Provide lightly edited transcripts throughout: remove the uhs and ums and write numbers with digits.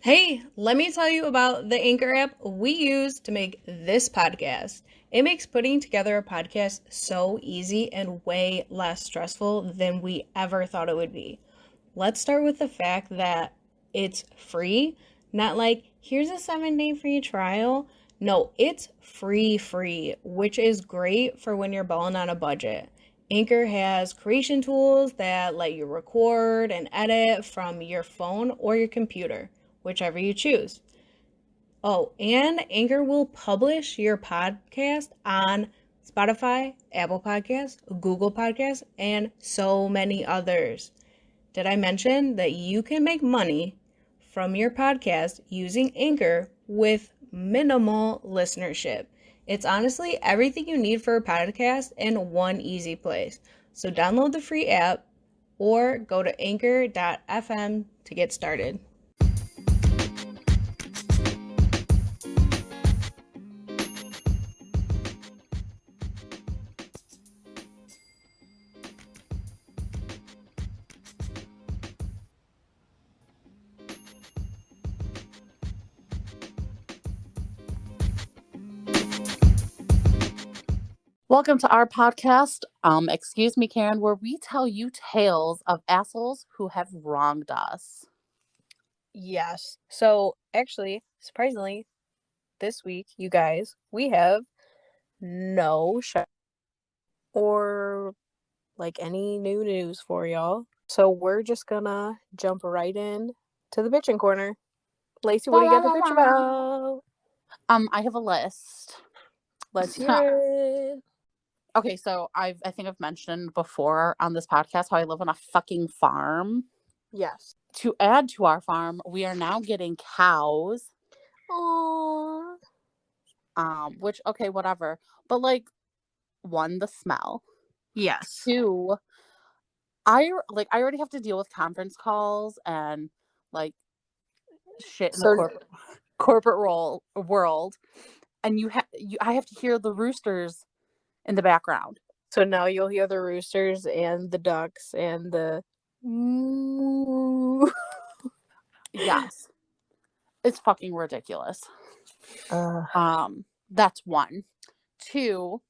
Hey, let me tell you about the Anchor app we use to make this podcast. It makes putting together a podcast so easy and way less stressful than we ever thought it would be. Let's start with the fact that it's free, not like here's a 7-day free trial. No, it's free, which is great for when you're balling on a budget. Anchor has creation tools that let you record and edit from your phone or your computer, whichever you choose. Oh, and Anchor will publish your podcast on Spotify, Apple Podcasts, Google Podcasts, and so many others. Did I mention that you can make money from your podcast using Anchor with minimal listenership? It's honestly everything you need for a podcast in one easy place. So download the free app or go to anchor.fm to get started. Welcome to our podcast, excuse me, Karen, where we tell you tales of assholes who have wronged us. Yes. So, actually, surprisingly, this week, you guys, we have no show or like any new news for y'all. So, we're just gonna jump right in to the bitching corner. Lacie, what do you got to bitch about? I have a list. Let's hear it. Okay, so I think I've mentioned before on this podcast how I live on a fucking farm. Yes. To add to our farm, we are now getting cows. Aww. Which, okay, whatever. But like, one, the smell. Yes. Two, I already have to deal with conference calls and like shit in the corporate world, and I have to hear the roosters in the background. So now you'll hear the roosters and the ducks and the moo. Yes. It's fucking ridiculous. That's one. Two,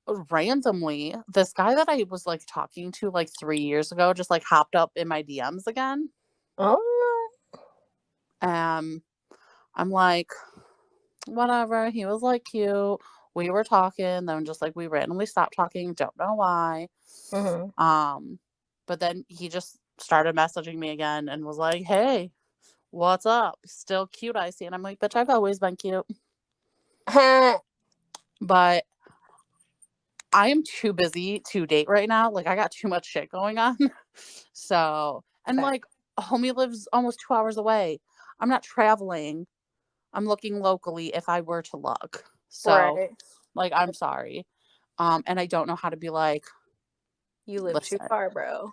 randomly, this guy that I was like talking to like 3 years ago just like hopped up in my DMs again. Oh. I'm like, whatever. He was like cute. We were talking, then just like we randomly stopped talking. Don't know why. Mm-hmm. But then he just started messaging me again and was like, "Hey, what's up? Still cute, I see." And I'm like, "Bitch, I've always been cute." But I am too busy to date right now. Like, I got too much shit going on. So, and like, homie lives almost 2 hours away. I'm not traveling. I'm looking locally if I were to look. So, right. Like, I'm sorry. And I don't know how to be like, you live too far, bro.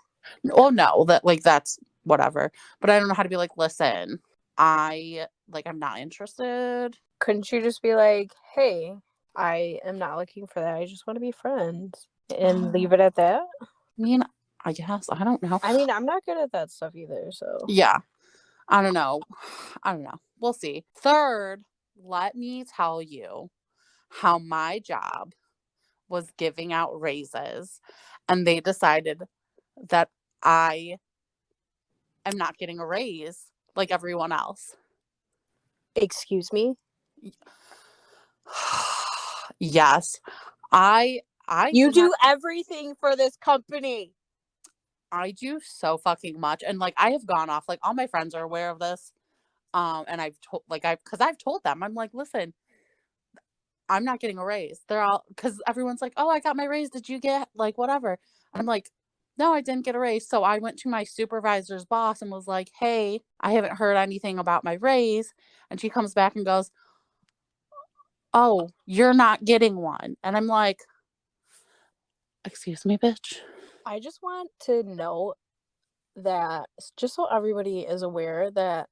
Oh no, that's whatever. But I don't know how to be like, listen, I'm not interested. Couldn't you just be like, hey, I am not looking for that. I just want to be friends and leave it at that? I mean, I guess. I don't know. I mean, I'm not good at that stuff either, so. Yeah. I don't know. We'll see. Third, let me tell you how my job was giving out raises and they decided that I am not getting a raise like everyone else. Excuse me? Yes. You do everything for this company. I do so fucking much. And like, I have gone off, like all my friends are aware of this. And I've told them, I'm like, listen, I'm not getting a raise. They're all, because everyone's like, oh, I got my raise. Did you get like whatever? And I'm like, no, I didn't get a raise. So I went to my supervisor's boss and was like, hey, I haven't heard anything about my raise. And she comes back and goes, oh, you're not getting one. And I'm like, excuse me, bitch. I just want to know that, just so everybody is aware, that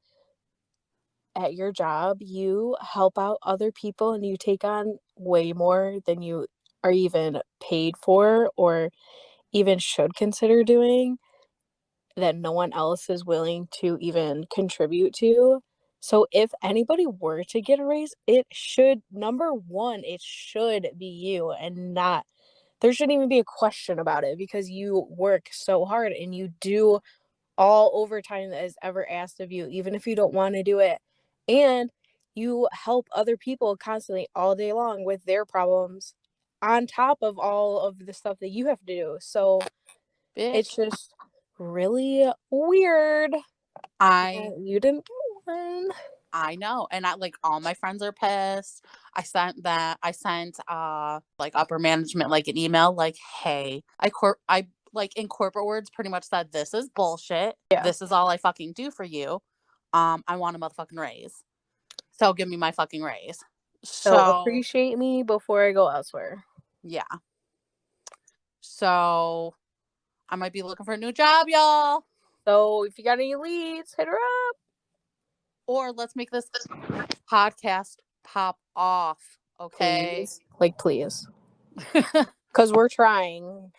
at your job, you help out other people and you take on way more than you are even paid for or even should consider doing. that no one else is willing to even contribute to. So if anybody were to get a raise, it should, number one, it should be you, and not, there shouldn't even be a question about it, because you work so hard and you do all overtime that is ever asked of you, even if you don't want to do it. And you help other people constantly all day long with their problems on top of all of the stuff that you have to do. So it's Bitch, just really weird I that you didn't get one. I know. And I like all my friends are pissed. I sent like upper management like an email like, hey, I like in corporate words pretty much said, this is bullshit. Yeah. This is all I fucking do for you. I want a motherfucking raise. So give me my fucking raise. So So appreciate me before I go elsewhere. yeah. So I might be looking for a new job, y'all. So if you got any leads, hit her up. Or let's make this podcast pop off. Okay. Please. Like, please. Because we're trying.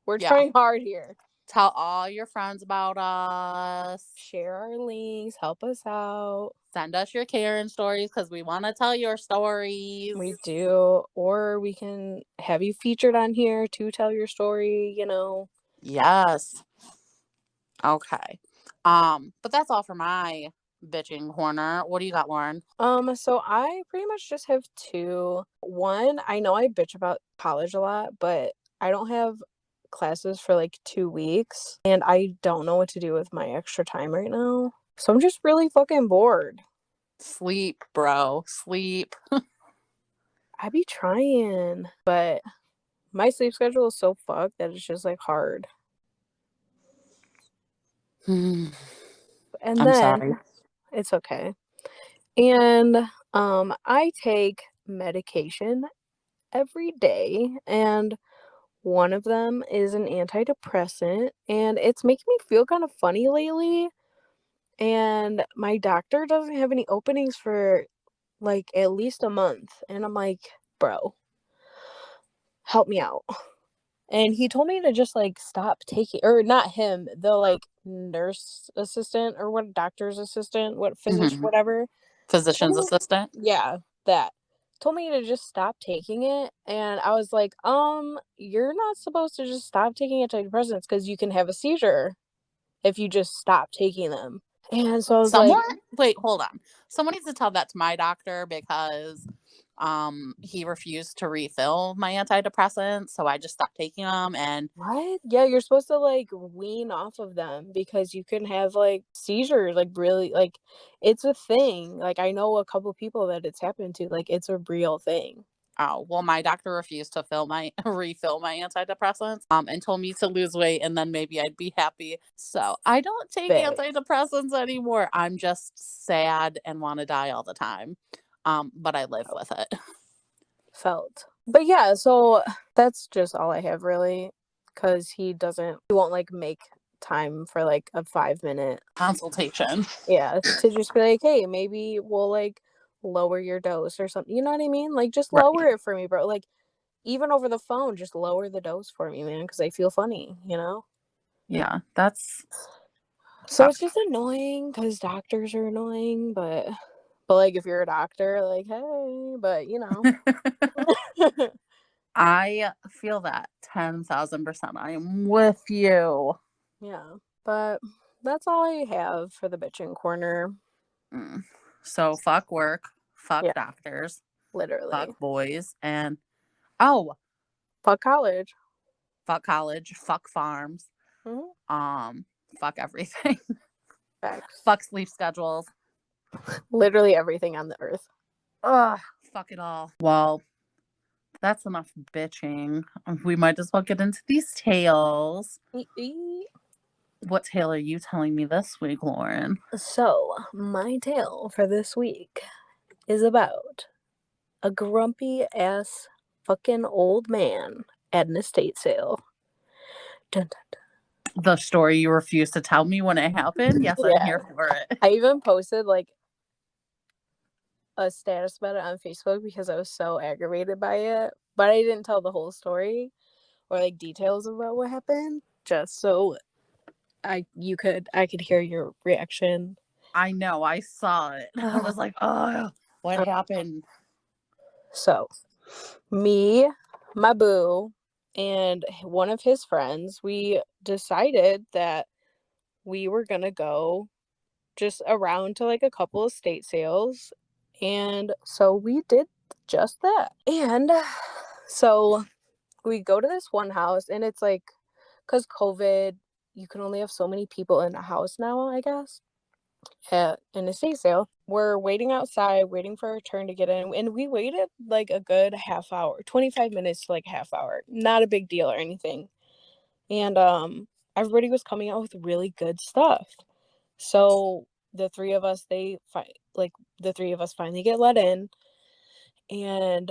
We're Yeah. trying hard here. Tell all your friends about us. Share our links. Help us out. Send us your Karen stories because we want to tell your stories. We do. Or we can have you featured on here to tell your story, you know. Yes. Okay. But that's all for my bitching corner. What do you got, Lauren? So I pretty much just have two. One, I know I bitch about college a lot, but I don't have classes for like 2 weeks, and I don't know what to do with my extra time right now. So I'm just really fucking bored. Sleep, bro. Sleep. I be trying, but my sleep schedule is so fucked that it's just like hard. I'm And then sorry. it's okay. And I take medication every day, and one of them is an antidepressant, and it's making me feel kind of funny lately. And my doctor doesn't have any openings for like at least a month. And I'm like, bro, help me out. And he told me to just like stop taking, or not him, the like nurse assistant or what, doctor's assistant, what, physician, whatever. Physician's assistant. Yeah, that told me to just stop taking it. And I was like, you're not supposed to just stop taking antidepressants because you can have a seizure if you just stop taking them. And so I was like, Wait, hold on. Someone needs to tell that to my doctor because he refused to refill my antidepressants, so I just stopped taking them. And what? Yeah, you're supposed to like wean off of them because you can have like seizures, like really, like it's a thing. Like I know a couple people that it's happened to, like it's a real thing. oh, well, my doctor refused to refill my antidepressants and told me to lose weight and then maybe I'd be happy. So I don't take antidepressants anymore. I'm just sad and want to die all the time. But I live with it. Felt. But yeah, so that's just all I have really, because he won't like make time for like a 5-minute consultation. Yeah, to just be like, hey, maybe we'll like lower your dose or something. You know what I mean? Like just lower it for me, bro. Like even over the phone, just lower the dose for me, man, because I feel funny, you know? Yeah, that's so it's just annoying because doctors are annoying, but like if you're a doctor, like, hey, but you know. I feel that 10,000%. I am with you. Yeah, but that's all I have for the bitching corner. So fuck work, fuck doctors, literally, fuck boys, and fuck college, fuck farms, fuck everything. Facts. Fuck sleep schedules. Literally everything on the earth. Ugh, fuck it all. Well, that's enough bitching. We might as well get into these tales. What tale are you telling me this week, Lauren? So, my tale for this week is about a grumpy ass fucking old man at an estate sale. Dun, dun, dun. The story you refused to tell me when it happened? Yes, I'm here for it. I even posted like a status about it on Facebook because I was so aggravated by it, but I didn't tell the whole story or like details about what happened, just so I could hear your reaction. I know, I saw it. I was like, oh, what happened? So, me, my boo, and one of his friends, we decided that we were gonna go just around to like a couple of state sales. And so we did just that. And so we go to this one house, and it's like, because COVID, you can only have so many people in a house now, I guess, at an estate sale. We're waiting outside, waiting for our turn to get in, and we waited like a good half hour, 25 minutes to like half hour. Not a big deal or anything. And everybody was coming out with really good stuff. So the three of us, finally get let in. And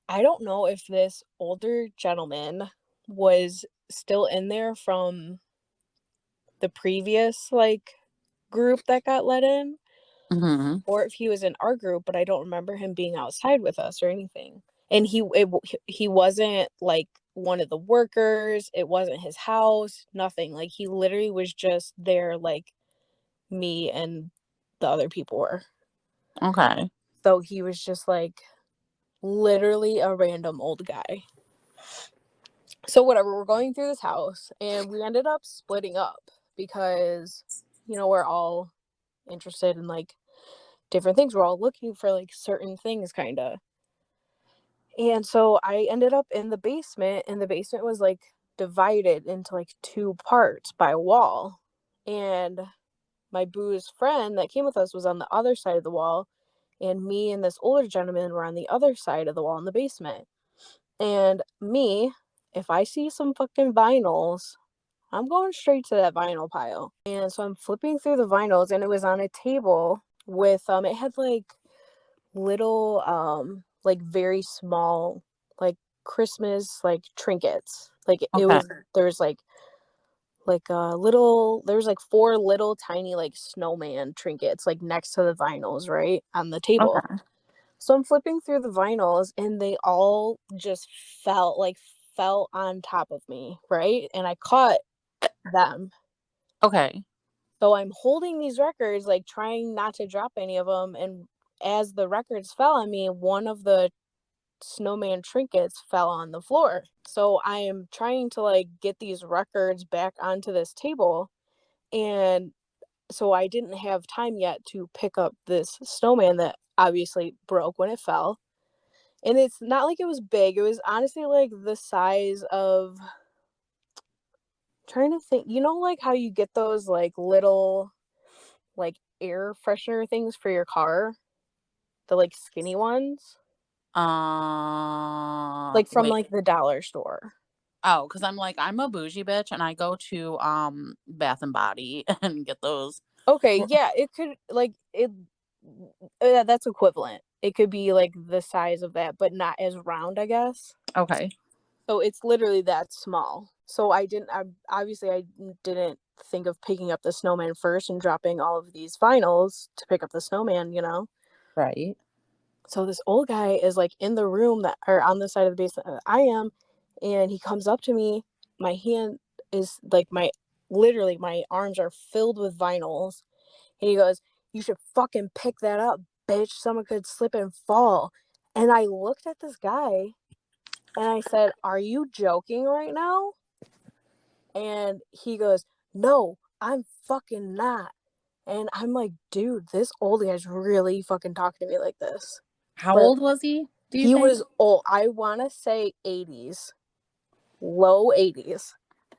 I don't know if this older gentleman was still in there from the previous like group that got let in, Mm-hmm. or if he was in our group, but I don't remember him being outside with us or anything. And he wasn't like one of the workers. It wasn't his house, nothing. Like, he literally was just there like me and the other people were. Okay. So he was just like literally a random old guy. So whatever, we're going through this house, and we ended up splitting up because, we're all interested in like different things. We're all looking for like certain things, kind of. And so I ended up in the basement, and the basement was like divided into like two parts by a wall. And my boo's friend that came with us was on the other side of the wall, and me and this older gentleman were on the other side of the wall in the basement. And me, if I see some fucking vinyls, I'm going straight to that vinyl pile. And so I'm flipping through the vinyls, and it was on a table with it had like little like very small like Christmas like trinkets. Like it Okay. was there's like there's like four little tiny like snowman trinkets like next to the vinyls, right, on the table. Okay. So I'm flipping through the vinyls, and they all just fell on top of me, right? And I caught them. Okay. So I'm holding these records, like trying not to drop any of them. And as the records fell on me, one of the snowman trinkets fell on the floor. So I am trying to like get these records back onto this table. And so I didn't have time yet to pick up this snowman that obviously broke when it fell. And it's not like it was big. It was honestly like the size of, trying to think, like how you get those like little like air freshener things for your car, the like skinny ones, like from Wait. like the dollar store. Oh, because I'm like, I'm a bougie bitch, and I go to Bath and Body and get those. Okay, yeah, it could like it. That's equivalent. It could be like the size of that, but not as round, I guess. Okay. So it's literally that small. So I didn't think of picking up the snowman first and dropping all of these vinyls to pick up the snowman, Right. So this old guy is like in the room or on the side of the basement that I am, and he comes up to me. My hand is like literally my arms are filled with vinyls, and he goes, "You should fucking pick that up, bitch. Someone could slip and fall." And I looked at this guy, and I said, "Are you joking right now?" And he goes, "No, I'm fucking not." And I'm like, dude, this old guy's really fucking talking to me like this. How But old was he? Do you he think? was old. I want to say 80s, low 80s.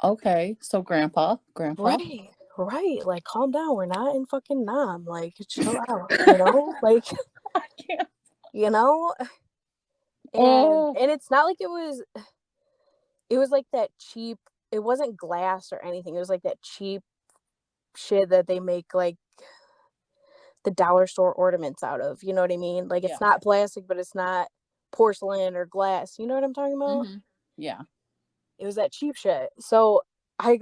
Okay, so grandpa. Right. Like, calm down. We're not in fucking Nam. Like, chill out. Like, I can't. you know. Oh. And it's not like it was like that cheap. It wasn't glass or anything. It was like that cheap shit that they make like the dollar store ornaments out of. You know what I mean? Like, it's not plastic, but it's not porcelain or glass. You know what I'm talking about? Mm-hmm. Yeah. It was that cheap shit. So I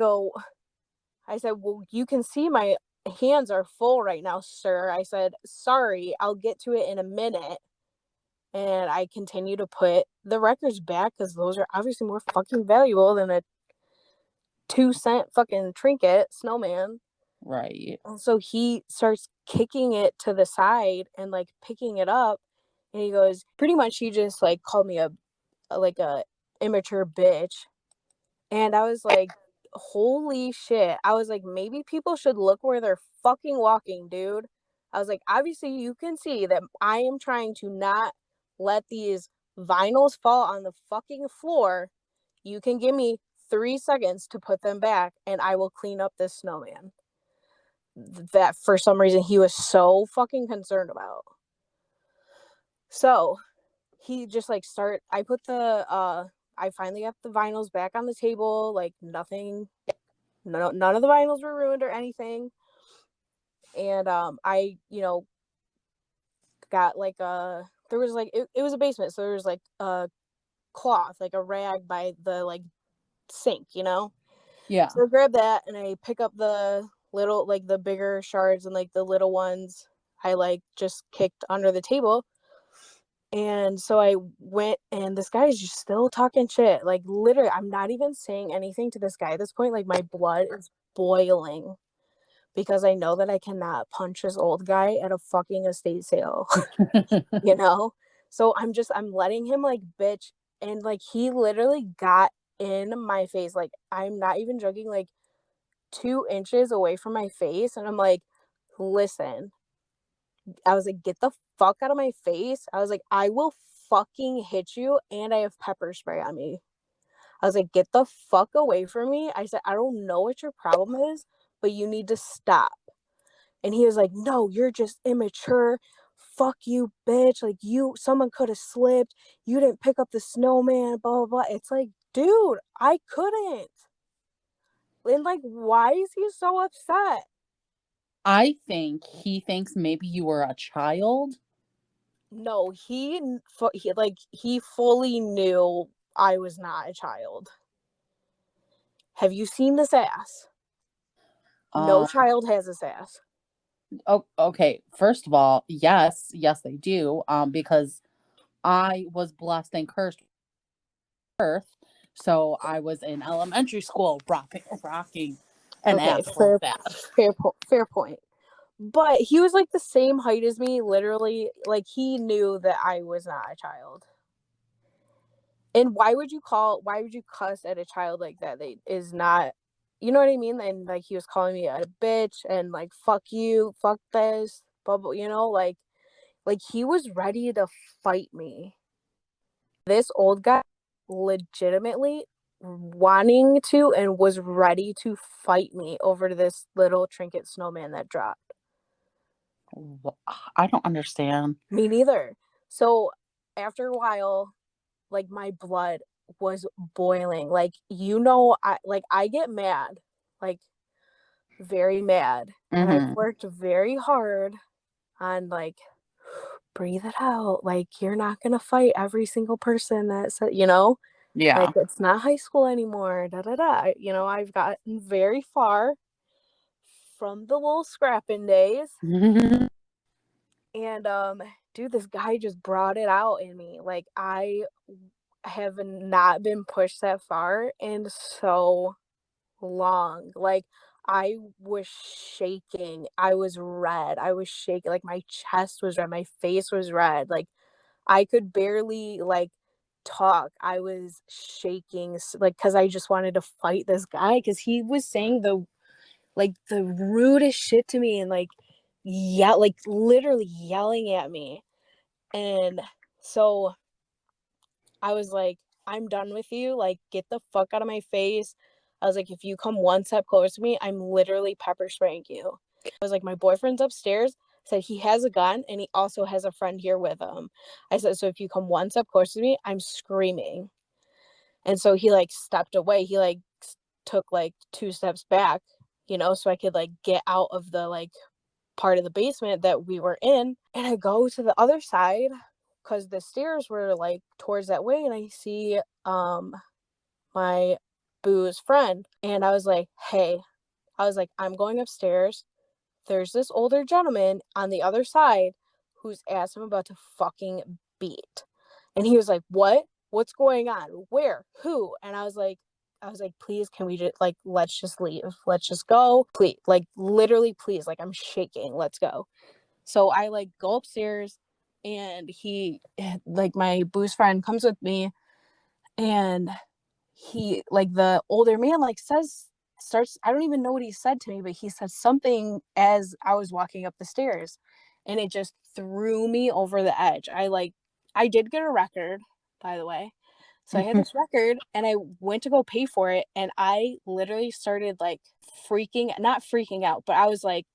said, "Well, you can see my hands are full right now, sir." I said, "Sorry, I'll get to it in a minute." And I continue to put the records back because those are obviously more fucking valuable than a 2-cent fucking trinket, Snowman. Right. And so he starts kicking it to the side and like picking it up. And he goes, pretty much he just like called me a immature bitch. And I was like, holy shit. I was like, maybe people should look where they're fucking walking, dude. I was like, obviously you can see that I am trying to not let these vinyls fall on the fucking floor. You can give me 3 seconds to put them back and I will clean up this snowman. That for some reason he was so fucking concerned about. So he just like I put the I finally got the vinyls back on the table, like nothing, none of the vinyls were ruined or anything. And I, got like there was like it was a basement, so there was like a cloth, like a rag by the like sink, Yeah. So I grabbed that and I pick up the little, like the bigger shards and like the little ones I like just kicked under the table. And so I went, and this guy is just still talking shit. Like, literally, I'm not even saying anything to this guy at this point. Like, my blood is boiling because I know that I cannot punch this old guy at a fucking estate sale, So I'm letting him, like, bitch. And, like, he literally got in my face. Like, I'm not even joking, like, 2 inches away from my face. And I'm like, listen. I was like, get the fuck out of my face. I was like, I will fucking hit you, and I have pepper spray on me. I was like, get the fuck away from me. I said, I don't know what your problem is, but you need to stop. And he was like, no, you're just immature. Fuck you, bitch. Like, someone could have slipped. You didn't pick up the snowman, blah, blah, blah. It's like, dude, I couldn't. And like, why is he so upset? I think he thinks maybe you were a child. No, he fully knew I was not a child. Have you seen this ass? No child has this ass. Oh, okay. First of all, yes, they do. Because I was blessed and cursed with birth, so I was in elementary school rocking an Okay, ass full of ass. fair point. But he was like the same height as me, literally. Like, he knew that I was not a child. And why would you cuss at a child like that? They is not, you know what I mean? And like, he was calling me a bitch and like, fuck you, fuck this, blah, blah, like he was ready to fight me. This old guy legitimately wanting to and was ready to fight me over this little trinket snowman that dropped. I don't understand. Me neither. So after a while, like, my blood was boiling. Like, I get mad, like, very mad. And I've worked very hard on, like, breathe it out. Like, you're not going to fight every single person that said, Yeah. like, it's not high school anymore. Da, da, da. I've gotten very far from the little scrapping days. And, dude, this guy just brought it out in me. Like, I have not been pushed that far in so long. Like, I was shaking. I was red. I was shaking. Like, my chest was red. My face was red. Like, I could barely, like, talk. I was shaking, like, because I just wanted to fight this guy because he was saying the rudest shit to me and, like, literally yelling at me. And so I was like, I'm done with you. Like, get the fuck out of my face. I was like, if you come one step closer to me, I'm literally pepper spraying you. I was like, my boyfriend's upstairs. Said he has a gun and he also has a friend here with him. I said, so if you come one step closer to me, I'm screaming. And so he like stepped away. He like took like 2 steps back, so I could like get out of the like part of the basement that we were in. And I go to the other side because the stairs were like towards that way, and I see my boo's friend, and I was like, hey, I'm going upstairs. There's this older gentleman on the other side whose ass I'm about to fucking beat. And he was like, what's going on, where, who? And I was like, please, can we just, like, let's just leave. Let's just go. Please, like, literally, please. Like, I'm shaking. Let's go. So I, like, go upstairs, and he, like, my boo's friend comes with me, and he, like, the older man, like, starts, I don't even know what he said to me, but he said something as I was walking up the stairs, and it just threw me over the edge. I did get a record, by the way. So I had this record, and I went to go pay for it, and I literally started, like, not freaking out, but I was, like,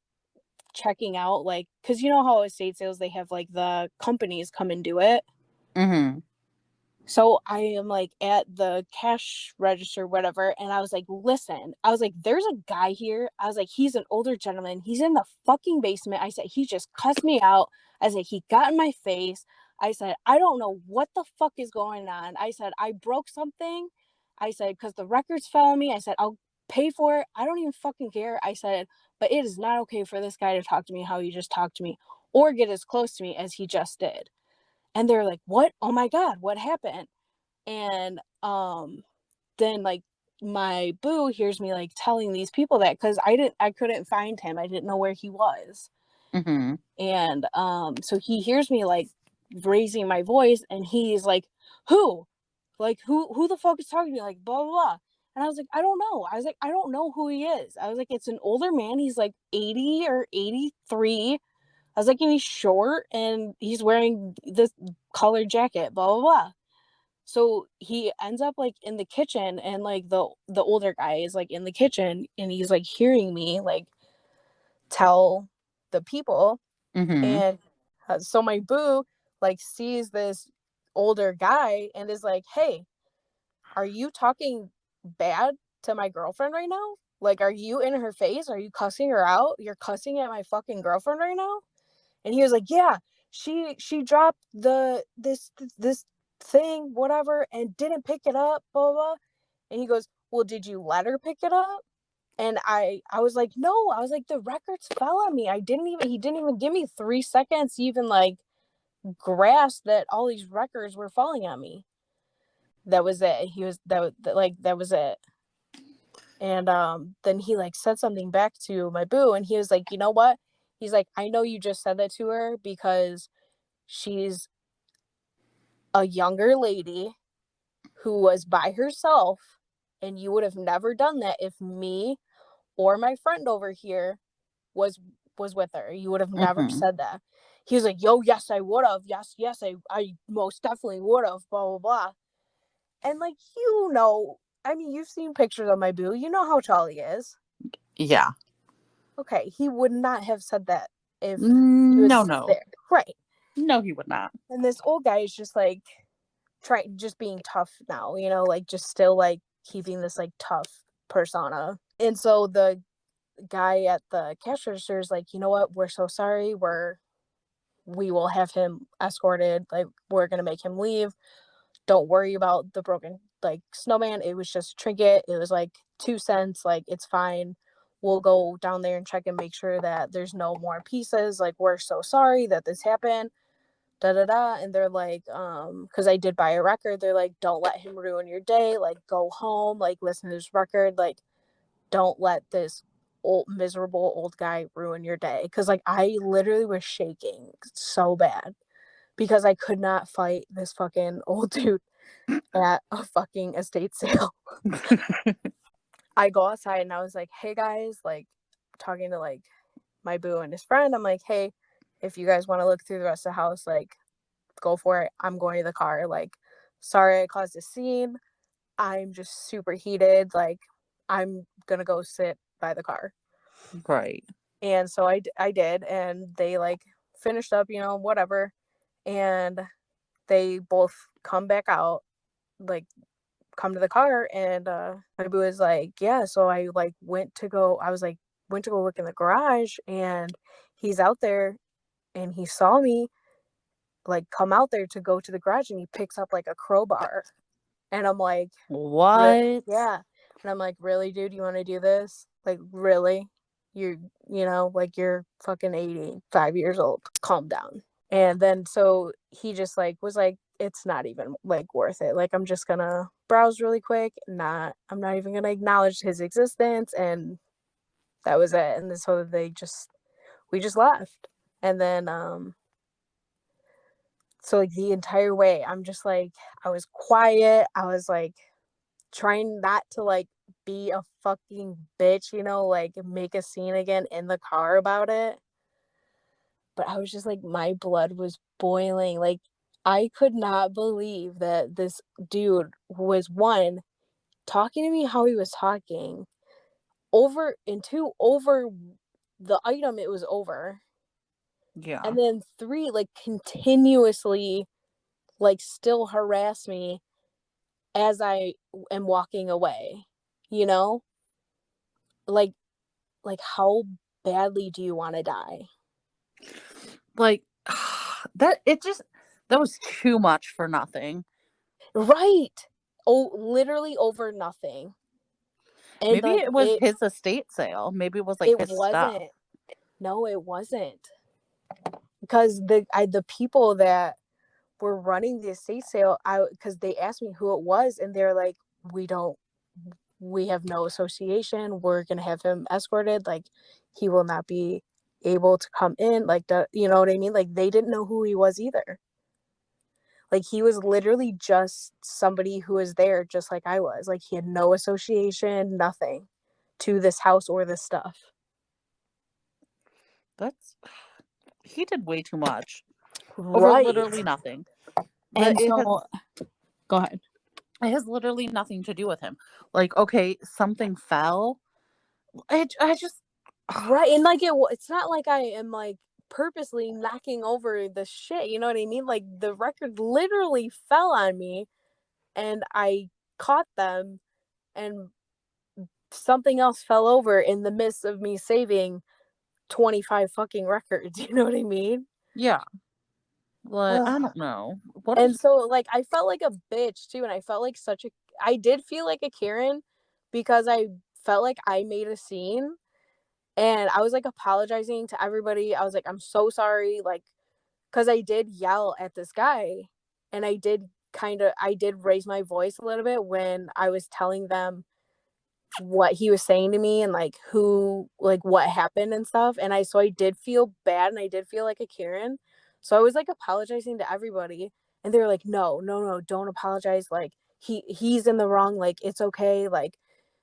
checking out, like, because you know how estate sales, they have, like, the companies come and do it. Mm-hmm. So I am, like, at the cash register, whatever, and I was like, listen, I was like, there's a guy here. I was like, he's an older gentleman. He's in the fucking basement. I said, he just cussed me out. I said, he got in my face. I said, I don't know what the fuck is going on. I said, I broke something. I said, because the records fell on me. I said, I'll pay for it. I don't even fucking care. I said, but it is not okay for this guy to talk to me how he just talked to me, or get as close to me as he just did. And they're like, what? Oh my God, what happened? And then, like, my boo hears me, like, telling these people that, because I couldn't find him. I didn't know where he was. Mm-hmm. And so he hears me, like, raising my voice, and he's like, who? Like, who the fuck is talking to me? Like, blah, blah, blah. And I was like, I don't know. I was like, I don't know who he is. I was like, it's an older man. He's like 80 or 83. I was like, and he's short, and he's wearing this colored jacket, blah, blah, blah. So he ends up, like, in the kitchen, and, like, the older guy is, like, in the kitchen, and he's, like, hearing me, like, tell the people. Mm-hmm. And so my boo, like, sees this older guy and is like, hey, are you talking bad to my girlfriend right now? Like, are you in her face? Are you cussing her out? You're cussing at my fucking girlfriend right now? And he was like, yeah, she dropped this thing, whatever, and didn't pick it up, blah, blah, blah. And he goes, well, did you let her pick it up? And I was like, no. I was like, the records fell on me. He didn't even give me 3 seconds to even, like, grasp that all these records were falling on me. That was it. That was it. And then he, like, said something back to my boo, and he was like, you know what? He's like, I know you just said that to her because she's a younger lady who was by herself, and you would have never done that if me or my friend over here was with her. You would have never Mm-hmm. said that. He was like, yo, yes, I would have. Yes, I most definitely would have, blah, blah, blah. And, like, I mean, you've seen pictures of my boo. You know how tall he is. Yeah. Okay, he would not have said that if he was No. there. Right. No, he would not. And this old guy is just, like, just being tough now, like, just still, like, keeping this, like, tough persona. And so the guy at the cash register is like, you know what? We're so sorry. We will have him escorted. Like, we're going to make him leave. Don't worry about the broken, like, snowman. It was just a trinket. It was like 2 cents. Like, it's fine. We'll go down there and check and make sure that there's no more pieces. Like, we're so sorry that this happened. Da da da. And they're like, because I did buy a record. They're like, don't let him ruin your day. Like, go home. Like, listen to this record. Like, don't let this miserable old guy ruin your day. Because, like, I literally was shaking so bad because I could not fight this fucking old dude at a fucking estate sale. I go outside and I was like, hey guys, like, talking to, like, my boo and his friend. I'm like, hey, if you guys want to look through the rest of the house, like, go for it. I'm going to the car. Like, sorry I caused a scene. I'm just super heated. Like, I'm gonna go sit by the car. Right. And so I did, and they, like, finished up, whatever. And they both come back out, like, come to the car, and my boo is like, yeah, so I, like, went to go look in the garage, and he's out there, and he saw me, like, come out there to go to the garage, and he picks up, like, a crowbar. And I'm like, what? Yeah. And I'm like, really, dude, you want to do this? Like, really? Like, you're fucking 85 years old. Calm down. And then so he just, like, was like, it's not even, like, worth it. Like, I'm just gonna browsed really quick. I'm not even gonna acknowledge his existence, and that was it. And so we just left. And then so like the entire way I'm just like, I was quiet. I was like trying not to like be a fucking bitch, you know, like make a scene again in the car about it. But I was just like, my blood was boiling. Like, I could not believe that this dude was, one, talking to me how he was talking, over, and two, over the item it was over. Yeah. And then three, like, continuously, like, still harass me as I am walking away, you know? Like how badly do you want to die? Like, that was too much for nothing. Right. Oh, literally over nothing. And Maybe like it was his estate sale. Maybe it was like his wasn't. stuff. No, it wasn't. Because the people that were running the estate sale, because they asked me who it was, and they're like, we have no association. We're gonna have him escorted. Like, he will not be able to come in. Like, you know what I mean? Like, they didn't know who he was either. Like, he was literally just somebody who was there just like I was. Like, he had no association, nothing to this house or this stuff. He did way too much. Right. Over literally nothing. And so, go ahead. It has literally nothing to do with him. Like, okay, something fell. I just... Right. And like, it's not like I am like purposely knocking over the shit. You know what I mean? Like, the record literally fell on me and I caught them, and something else fell over in the midst of me saving 25 fucking records. You know what I mean? Yeah. Like, I don't know. So like, I felt like a bitch too, and I felt like I did feel like a Karen, because I felt like I made a scene, and I was like apologizing to everybody. I was like, I'm so sorry, like, because I did yell at this guy, and I did raise my voice a little bit when I was telling them what he was saying to me, and like what happened and stuff. And I did feel bad, and I did feel like a Karen. So I was like apologizing to everybody, and they were like, no, don't apologize. Like, he's in the wrong. Like, it's okay. Like,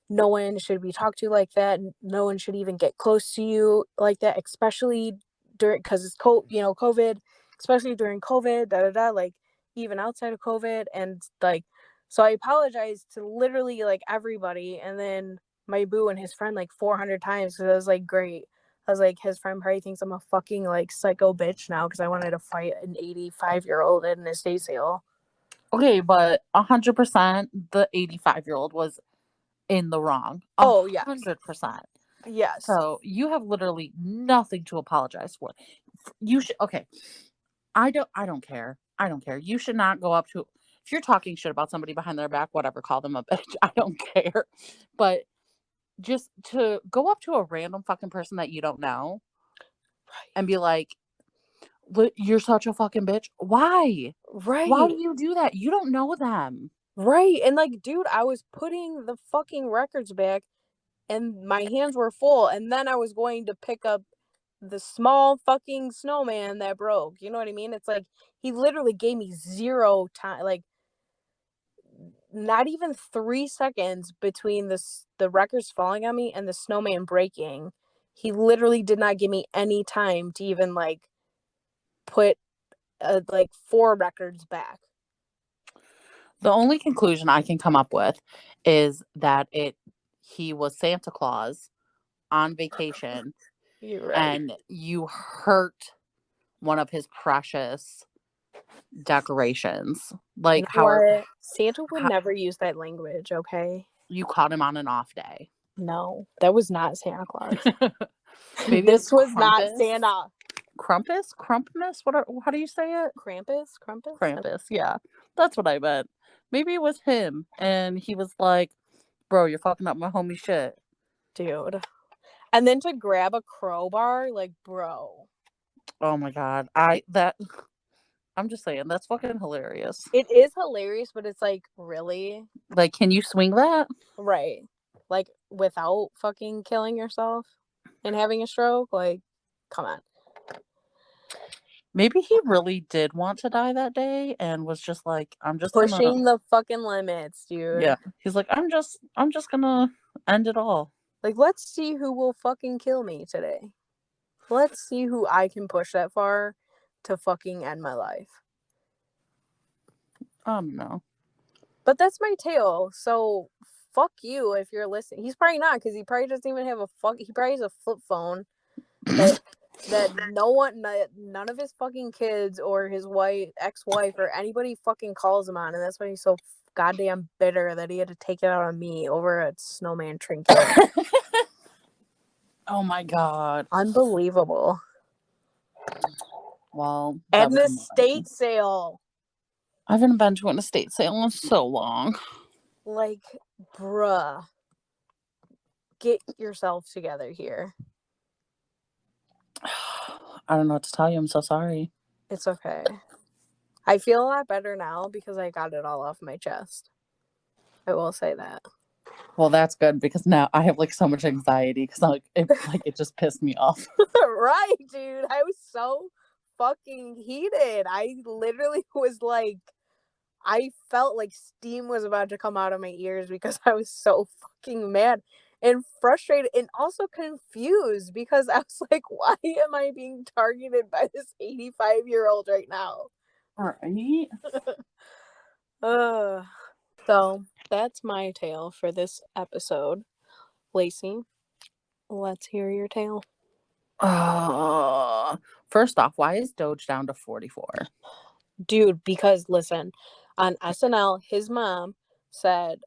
no one should be talked to like that. No one should even get close to you like that, especially because it's COVID, especially during COVID, like, even outside of COVID. And like, so I apologized to literally like everybody, and then my boo and his friend like 400 times, because I was like, great. I was like, his friend probably thinks I'm a fucking like psycho bitch now because I wanted to fight an 85-year-old at an estate sale. Okay, but 100% the 85-year-old was in the wrong. Oh, yeah. 100%. Yes. So you have literally nothing to apologize for. You should... Okay. I don't care. You should not go up to... If you're talking shit about somebody behind their back, whatever, call them a bitch. I don't care. But just to go up to a random fucking person that you don't know, right, and be like, you're such a fucking bitch. Why? Right. Why do you do that? You don't know them. Right. And like, dude, I was putting the fucking records back, and my hands were full, and then I was going to pick up the small fucking snowman that broke. You know what I mean? It's like, he literally gave me zero time, like, not even 3 seconds between the records falling on me and the snowman breaking. He literally did not give me any time to even like put like 4 records back. The only conclusion I can come up with is that he was Santa Claus on vacation. You're right. And you hurt one of his precious decorations. Like, Santa would never use that language, okay? You caught him on an off day. No, that was not Santa Claus. Maybe this was not Santa. Krampus? How do you say it? Krampus? Yeah. That's what I meant. Maybe it was him, and he was like, bro, you're fucking up my homie shit. Dude. And then to grab a crowbar, like, bro. Oh my God. I'm just saying, that's fucking hilarious. It is hilarious, but it's like, really? Like, can you swing that? Right. Like, without fucking killing yourself and having a stroke? Like, come on. Maybe he really did want to die that day and was just like, I'm just gonna. Pushing the fucking limits, dude. Yeah. He's like, I'm just gonna end it all. Like, let's see who will fucking kill me today. Let's see who I can push that far to fucking end my life. I don't know. But that's my tale. So fuck you if you're listening. He's probably not, because he probably doesn't even have he probably has a flip phone that none of his fucking kids or his ex-wife or anybody fucking calls him on, and that's why he's so goddamn bitter that he had to take it out on me over a Snowman trinket. Oh my god. Unbelievable. Well, And the estate sale. I haven't been to an estate sale in so long. Like, bruh. Get yourself together here. I don't know what to tell you. I'm so sorry. It's okay. I feel a lot better now because I got it all off my chest. I will say that. Well, that's good, because now I have like so much anxiety because it just pissed me off. Right, dude. I was so fucking heated. I literally was like, I felt like steam was about to come out of my ears because I was so fucking mad and frustrated and also confused because I was like, why am I being targeted by this 85-year-old right now? All right. So that's my tale for this episode. Lacie, let's hear your tale. First off, why is Doge down to 44? Dude, because listen, on SNL, his mom said,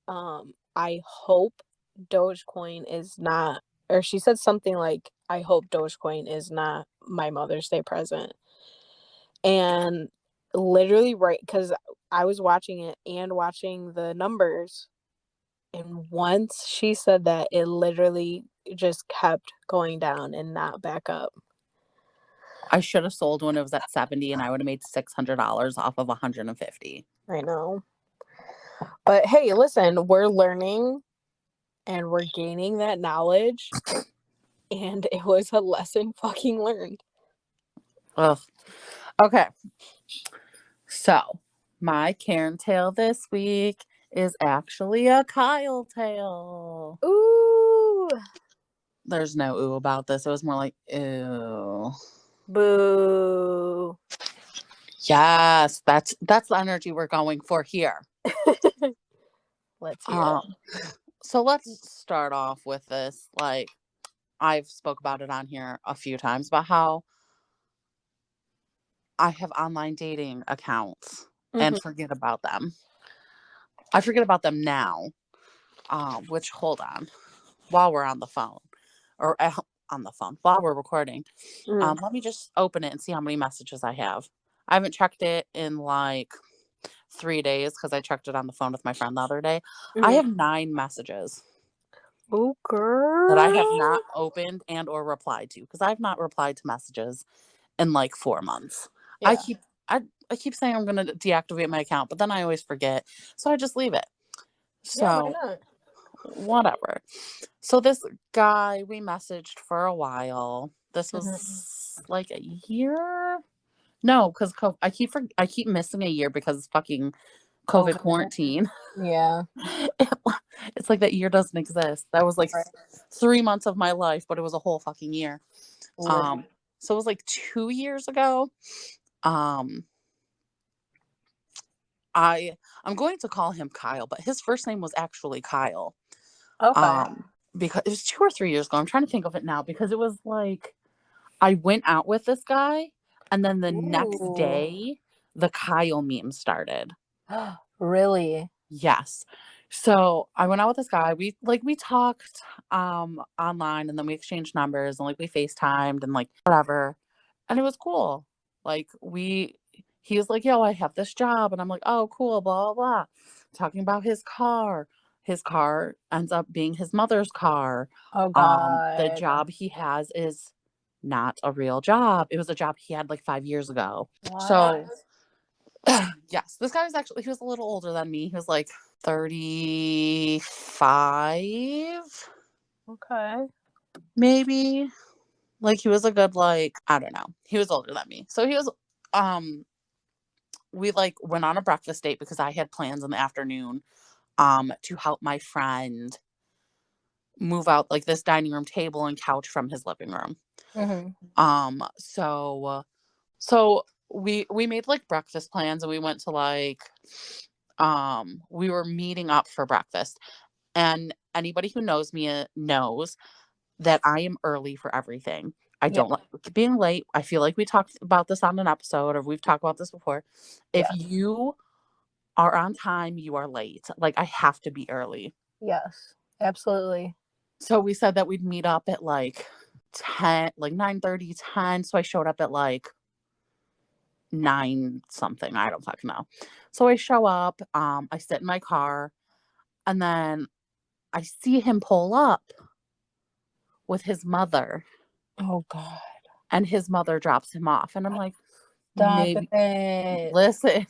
I hope Dogecoin is not, or she said something like, I hope Dogecoin is not my Mother's Day present. And literally, right, because I was watching it and watching the numbers, and once she said that, it literally just kept going down and not back up. I should have sold when it was at 70 and I would have made $600 off of 150. I know. But hey, listen, we're learning and we're gaining that knowledge, and it was a lesson fucking learned. Ugh. Okay. So, my Karen tale this week is actually a Kyle tale. Ooh. There's no ooh about this. It was more like, ew. Boo. Yes, that's the energy we're going for here. Let's hear it. So let's start off with this. Like, I've spoke about it on here a few times about how I have online dating accounts and forget about them. I forget about them now. Which, hold on, while we're on the phone, or on the phone while we're recording, let me just open it and see how many messages I have. I haven't checked it in like 3 days because I checked it on the phone with my friend the other day. I have 9 messages. Oh, girl. That I have not opened and or replied to, because I've not replied to messages in like 4 months. Yeah. I keep saying I'm going to deactivate my account, but then I always forget. So I just leave it. So yeah, why not? Whatever. So this guy, we messaged for a while. This was like a year. No, because I keep missing a year because it's fucking COVID quarantine. Yeah. It's like that year doesn't exist. That was like 3 months of my life, but it was a whole fucking year. So it was like 2 years ago. I'm going to call him Kyle, but his first name was actually Kyle. Okay. Because it was 2 or 3 years ago. I'm trying to think of it now, because it was like I went out with this guy, and then the next day the Kyle meme started. Really? Yes. So I went out with this guy. We talked online, and then we exchanged numbers, and like we FaceTimed and like whatever. And it was cool. Like he was like, yo, I have this job. And I'm like, oh, cool, blah, blah, blah. Talking about his car. His car ends up being his mother's car. Oh, God. The job he has is not a real job. It was a job he had like 5 years ago. What? So yes, this guy was actually, he was a little older than me. He was like 35, Okay. maybe. Like he was a good, like, I don't know. He was older than me. So he was, we like went on a breakfast date because I had plans in the afternoon to help my friend move out like this dining room table and couch from his living room. So we made like breakfast plans, and we went to like we were meeting up for breakfast. And anybody who knows me knows that I am early for everything. I don't like being late. I feel like we talked about this on an episode, or we've talked about this before. If you are on time, you are late. Like, I have to be early. Yes, absolutely. So we said that we'd meet up at like 10, like 9:30, 10. So I showed up at like 9 something. I don't fucking know. So I show up, I sit in my car, and then I see him pull up with his mother, Oh God. and his mother drops him off. And I'm like, Stop maybe, it. listen,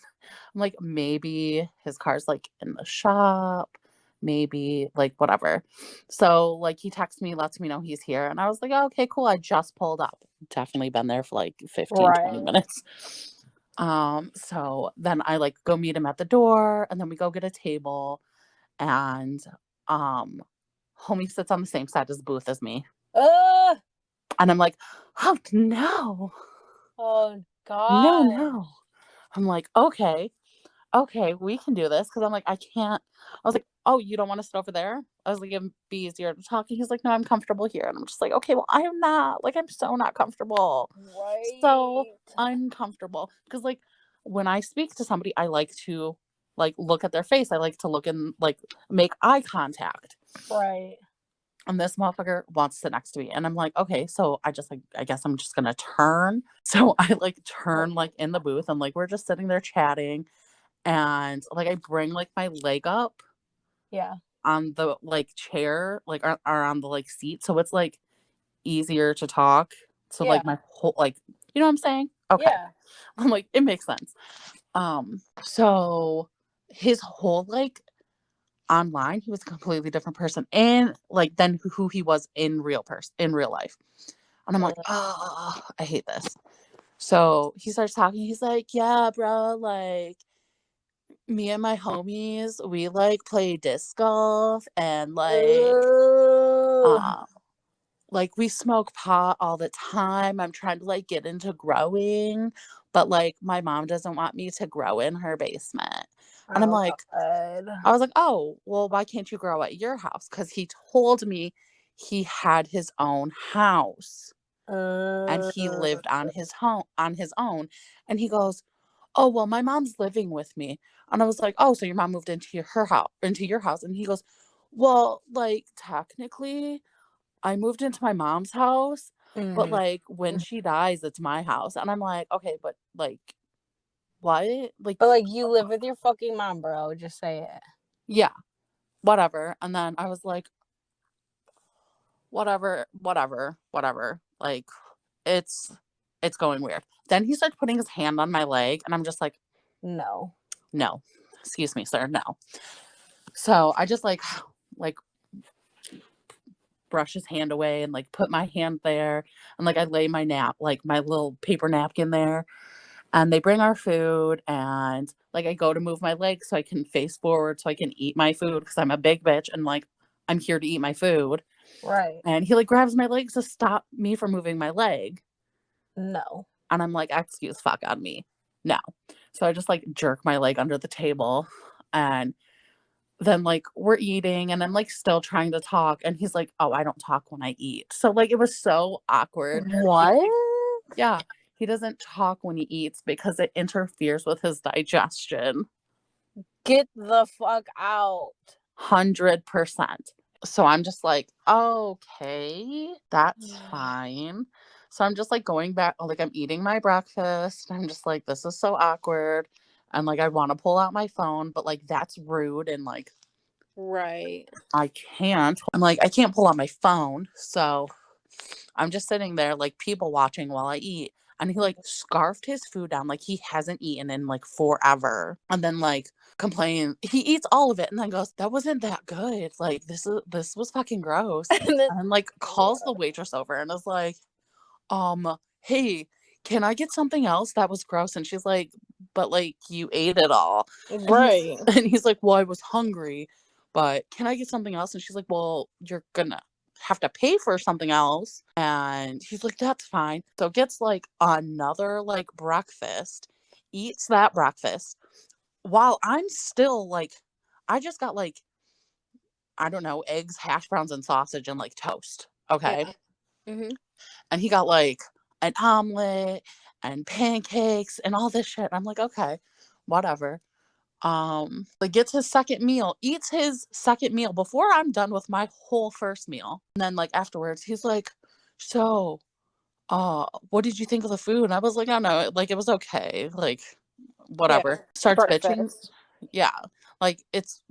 I'm like, maybe his car's like in the shop, maybe like whatever. So like he texts me, lets me know he's here. And I was like, oh, okay, cool. I just pulled up. Definitely been there for like 15, 20 minutes. So then I like go meet him at the door, and then we go get a table, and homie sits on the same side as the booth as me. And I'm like, oh no. Oh God. No. I'm like, okay, we can do this. Cause I'm like, I was like, oh, you don't want to sit over there? I was like, it'd be easier to talk. And he's like, no, I'm comfortable here. And I'm just like, okay, well, I am not. Like, I'm so not comfortable. Right. So uncomfortable. Cause like when I speak to somebody, I like to like look at their face. I like to look and like make eye contact. Right. And this motherfucker wants to sit next to me. And I'm like, okay, so I guess I'm just gonna turn. So I like turn like in the booth, and like we're just sitting there chatting, and like I bring like my leg up on the like chair, like or on the like seat, so it's like easier to talk. So like my whole, like, you know what I'm saying? Okay. I'm like, it makes sense. So his whole like online, he was a completely different person, and like than who he was in real life. And I'm like, oh, I hate this. So he starts talking. He's like, yeah, bro, like me and my homies, we like play disc golf, and like we smoke pot all the time. I'm trying to like get into growing, but like my mom doesn't want me to grow in her basement. And I'm like, I was like, oh, well, why can't you grow at your house? Because he told me he had his own house, and he lived on his own. And he goes, oh, well, my mom's living with me. And I was like, oh, so your mom moved into your house. And he goes, well, like technically I moved into my mom's house, but like when she dies, it's my house. And I'm like, okay, but like what? Like, but like you live with your fucking mom, bro. Just say it. Yeah, whatever. And then I was like, whatever. Like, it's going weird. Then he started putting his hand on my leg, and I'm just like, no, excuse me, sir, no. So I just like brush his hand away and like put my hand there, and like I lay my my little paper napkin there, and they bring our food, and like I go to move my leg so I can face forward so I can eat my food, because I'm a big bitch and like I'm here to eat my food. Right. And he like grabs my legs to stop me from moving my leg. No. And I'm like, excuse fuck on me. No. So I just like jerk my leg under the table, and then like we're eating, and I'm like still trying to talk, and he's like, oh, I don't talk when I eat. So like it was so awkward. What? Yeah. He doesn't talk when he eats because it interferes with his digestion. Get the fuck out. 100%. So I'm just like, okay, that's fine. So I'm just like going back, like I'm eating my breakfast. I'm just like, this is so awkward. And like, I want to pull out my phone, but like, that's rude. And like, right. I can't. I'm like, I can't pull out my phone. So I'm just sitting there like people watching while I eat. And he like scarfed his food down like he hasn't eaten in like forever. And then like complain. He eats all of it and then goes, that wasn't that good. Like this was fucking gross. And like calls the waitress over and is like, hey, can I get something else? That was gross. And she's like, but like you ate it all. Right. And he's like, well, I was hungry, but can I get something else? And she's like, well, you're gonna have to pay for something else. And he's like, that's fine. So gets like another like breakfast, eats that breakfast while I'm still like, I just got like, I don't know, eggs, hash browns, and sausage and like toast. Okay. Yeah. Mm-hmm. And he got like an omelet and pancakes and all this shit. I'm like, okay, whatever. Like gets his second meal, eats his second meal before I'm done with my whole first meal. And then like afterwards, he's like, so, what did you think of the food? And I was like, I don't know, like it was okay. Like, whatever. Yeah. Starts Breakfast. bitching. Yeah. Like it's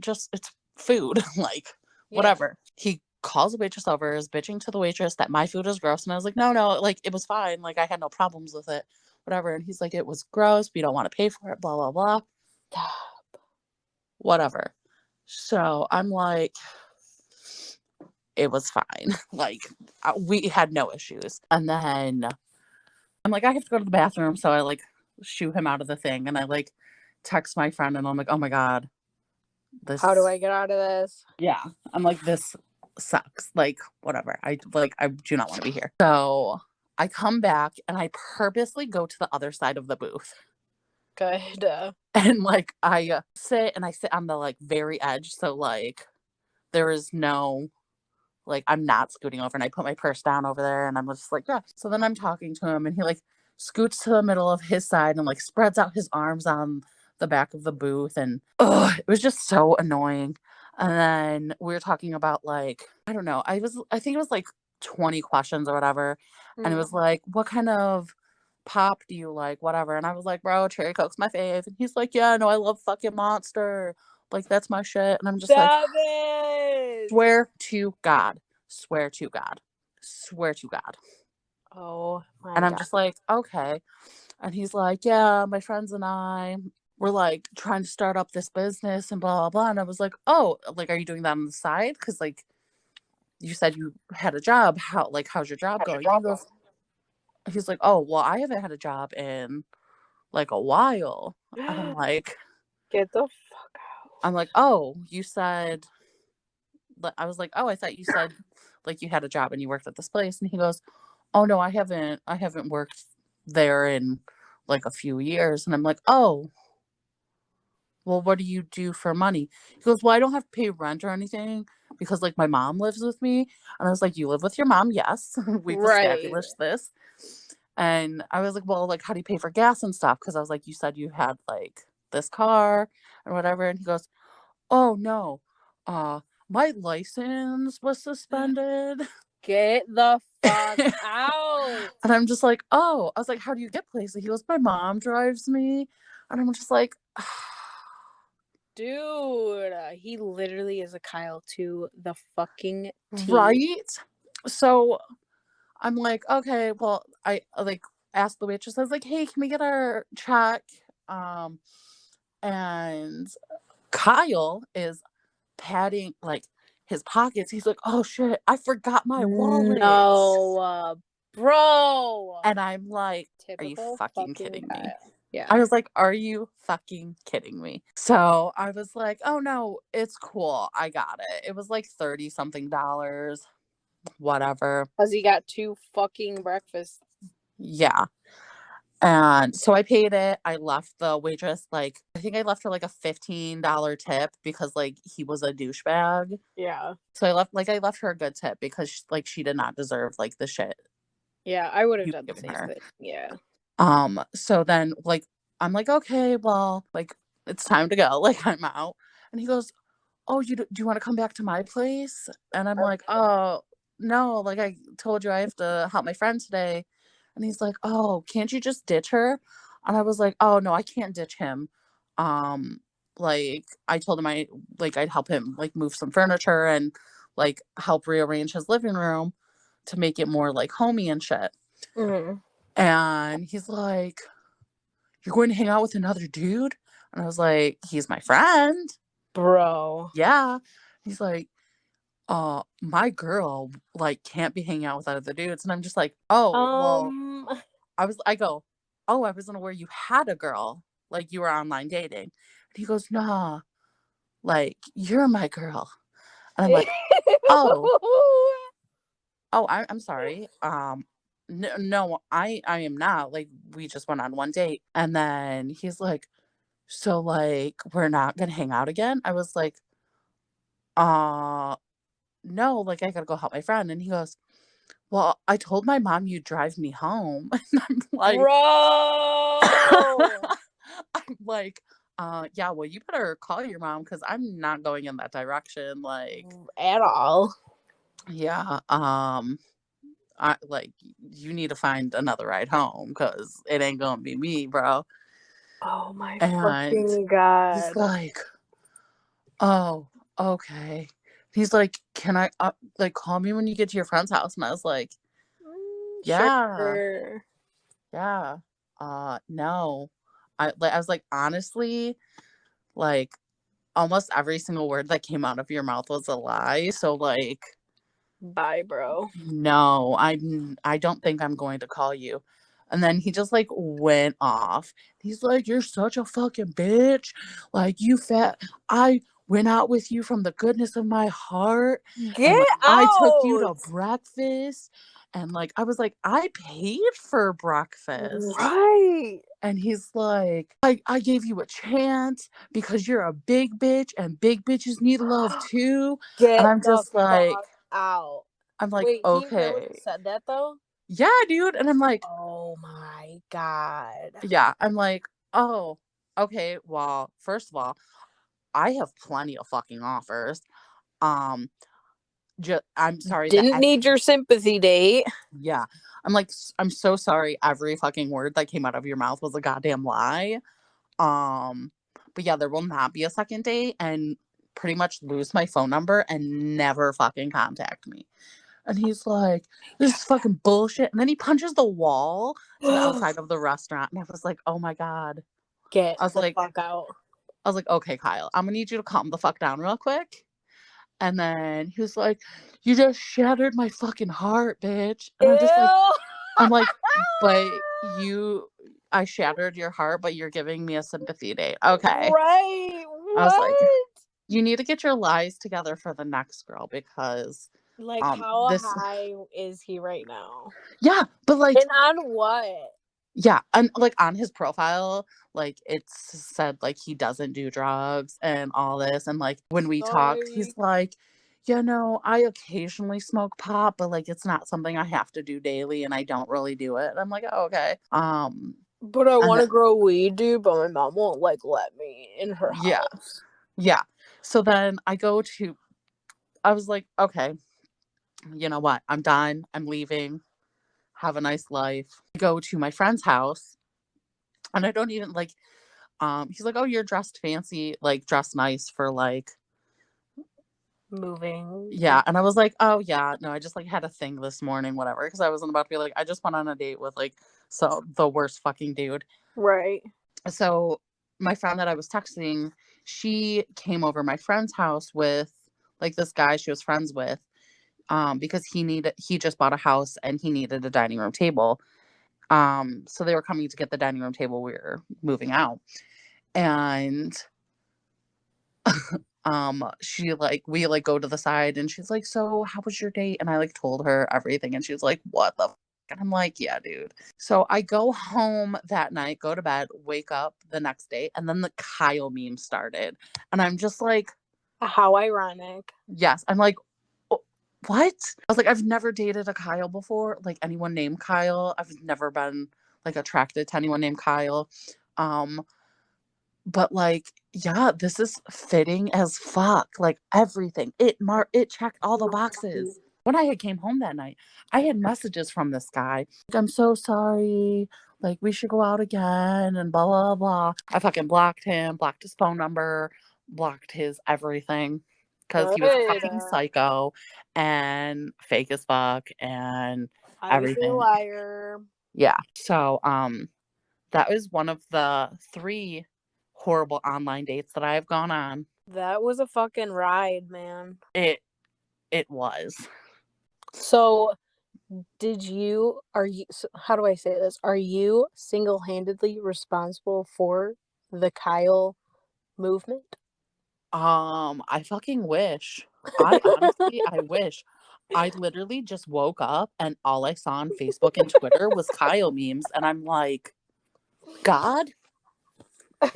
food. Like, whatever. He calls the waitress over, is bitching to the waitress that my food is gross. And I was like, no, like it was fine. Like I had no problems with it. Whatever. And he's like, it was gross. We don't want to pay for it. Blah, blah, blah. Whatever. So I'm like, it was fine. Like we had no issues. And then I'm like, I have to go to the bathroom. So I like shoo him out of the thing. And I like text my friend and I'm like, oh my God. How do I get out of this? Yeah. I'm like, this sucks. Like, whatever. I do not want to be here. So I come back and I purposely go to the other side of the booth. Good. And like I sit on the like very edge. So like there is no, like I'm not scooting over, and I put my purse down over there and I'm just like, yeah. So then I'm talking to him and he like scoots to the middle of his side and like spreads out his arms on the back of the booth. And it was just so annoying. And then we were talking about like, I don't know, I think it was like 20 questions or whatever. And it was like, what kind of pop do you like, whatever? And I was like, bro, cherry coke's my fave. And he's like, yeah, no, I love fucking Monster, like that's my shit. And I'm just like, swear to God, oh my and I'm God. just like, okay. And he's like, yeah, my friends and I were like trying to start up this business and blah blah blah. And I was like, oh, like, are you doing that on the side? Because like you said you had a job. How's your job going? He's like, oh, well, I haven't had a job in like a while. And I'm like, get the fuck out. I'm like, oh, you said, I was like, oh, I thought you said like you had a job and you worked at this place. And he goes, oh no, I haven't worked there in like a few years. And I'm like, oh, well, what do you do for money? He goes, well, I don't have to pay rent or anything because like my mom lives with me. And I was like, you live with your mom? Yes. We've established this. And I was like, well, like, how do you pay for gas and stuff? Because I was like, you said you had like this car and whatever. And he goes, oh no, my license was suspended. Get the fuck out. And I'm just like, oh, I was like, how do you get places? He goes, my mom drives me. And I'm just like, dude, he literally is a Kyle to the fucking T. Right? So I'm like, okay, well, I like asked the waitress, I was like, hey, can we get our check? And Kyle is patting like his pockets. He's like, oh shit, I forgot my wallet. No, bro. And I'm like, typical, are you fucking kidding me? Yeah. I was like, are you fucking kidding me? So I was like, oh no, it's cool. I got it. It was like $30 something, whatever. Because he got 2 fucking breakfasts. Yeah. And so I paid it. I left the waitress, like, I think I left her like a $15 tip because like he was a douchebag. Yeah. So I left her a good tip because like she did not deserve like the shit. Yeah, I would have done the same thing. Yeah. So then like I'm like, okay, well, like it's time to go. Like I'm out. And he goes, oh, do you want to come back to my place? And I'm like, oh no, like I told you I have to help my friend today. And he's like, oh, can't you just ditch her? And I was like, oh no, I can't ditch him. Like I told him I'd help him like move some furniture and like help rearrange his living room to make it more like homey and shit. Mm-hmm. And he's like, "You're going to hang out with another dude?" And I was like, "He's my friend." Bro. Yeah. He's like, my girl like can't be hanging out with other dudes. And I'm just like, "Oh, well," I go, "Oh, I wasn't aware you had a girl. Like you were online dating." And he goes, "Nah, like you're my girl." And I'm like, "Oh, I'm sorry. No, I am not. Like we just went on one date." And then he's like, "So like we're not gonna hang out again?" I was like, no, like I gotta go help my friend." And he goes, "Well, I told my mom you'd drive me home." And I'm like, Bro. I'm like, yeah, well, you better call your mom because I'm not going in that direction. Like, At all. yeah, I like you need to find another ride home because it ain't gonna be me, bro. Oh my And fucking he's god. like, "Oh, okay." He's like, "Can I like call me when you get to your friend's house?" And I was like, "Yeah, Sure. yeah." No. I was like, honestly, like almost every single word that came out of your mouth was a lie. So like, Bye, bro. no, I don't think I'm going to call you. And then he just like went off. He's like, "You're such a fucking bitch. Like you fat. I went out with you from the goodness of my heart. And Get like I took you to out. breakfast." And like I was like, "I paid for breakfast." Right. And he's like, I gave you a chance because you're a big bitch and big bitches need love too. And Get I'm the just like, fuck out. I'm like, Wait, he really okay. said that though? Yeah, dude. And I'm like, Oh my god. yeah, I'm like, oh, okay. Well, first of all, I have plenty of fucking offers. Um, I'm sorry that Didn't need your sympathy date. yeah. I'm like, I'm so sorry. Every fucking word that came out of your mouth was a goddamn lie. But yeah, there will not be a second date and pretty much lose my phone number and never fucking contact me. And he's like, "This is fucking bullshit." And then he punches the wall to the outside of the restaurant. And I was like, oh my God. Get I was the like, fuck out. okay, Kyle, I'm gonna need you to calm the fuck down real quick. And then he was like, "You just shattered my fucking heart, bitch." And I'm just like, Ew. I'm like, but I shattered your heart, but you're giving me a sympathy date. Okay. Right. I was like, What? you need to get your lies together for the next girl because Like, how this high is he right now? yeah, but like And on what? yeah, and like on his profile, like it's said like he doesn't do drugs and all this. And like when we talked, he's like, I occasionally smoke pot, but like it's not something I have to do daily and I don't really do it. And I'm like, oh, okay. But I And want to grow weed, dude, but my mom won't like let me in her yeah, house. yeah. So then I was like, okay, you know what? I'm done. I'm leaving. Have a nice life. I go to my friend's house and I don't even like he's like, "Oh, you're dressed fancy, like dressed nice for like." Moving. Yeah, and I was like, "Oh yeah, no, I just like had a thing this morning, whatever." Because I wasn't about to be like, I just went on a date with like the worst fucking dude. Right. So my friend that I was texting, she came over my friend's house with like this guy she was friends with, because he just bought a house and he needed a dining room table. So they were coming to get the dining room table. We were moving out, and she like we like go to the side and she's like, "So how was your date?" And I like told her everything and she was like, "What the fuck?" And I'm like, "Yeah, dude." So I go home that night, go to bed, wake up the next day, and then the Kyle meme started. And I'm just like, How ironic. yes. I'm like, what? I was like, I've never dated a Kyle before, like anyone named Kyle. I've never been like attracted to anyone named Kyle. But like, yeah, this is fitting as fuck. Like everything. It checked all the boxes. When I had came home that night, I had messages from this guy. Like, "I'm so sorry. Like we should go out again and blah blah blah." I fucking blocked him, blocked his phone number, blocked his everything. because he was a fucking Good. psycho and fake as fuck and Obviously a everything. liar. Yeah. So that was one of the 3 horrible online dates that I have gone on. That was a fucking ride, man. It was. So, how do I say this? Are you single-handedly responsible for the Kyle movement? I fucking wish. I honestly, I wish. I literally just woke up and all I saw on Facebook and Twitter was Kyle memes. And I'm like, God,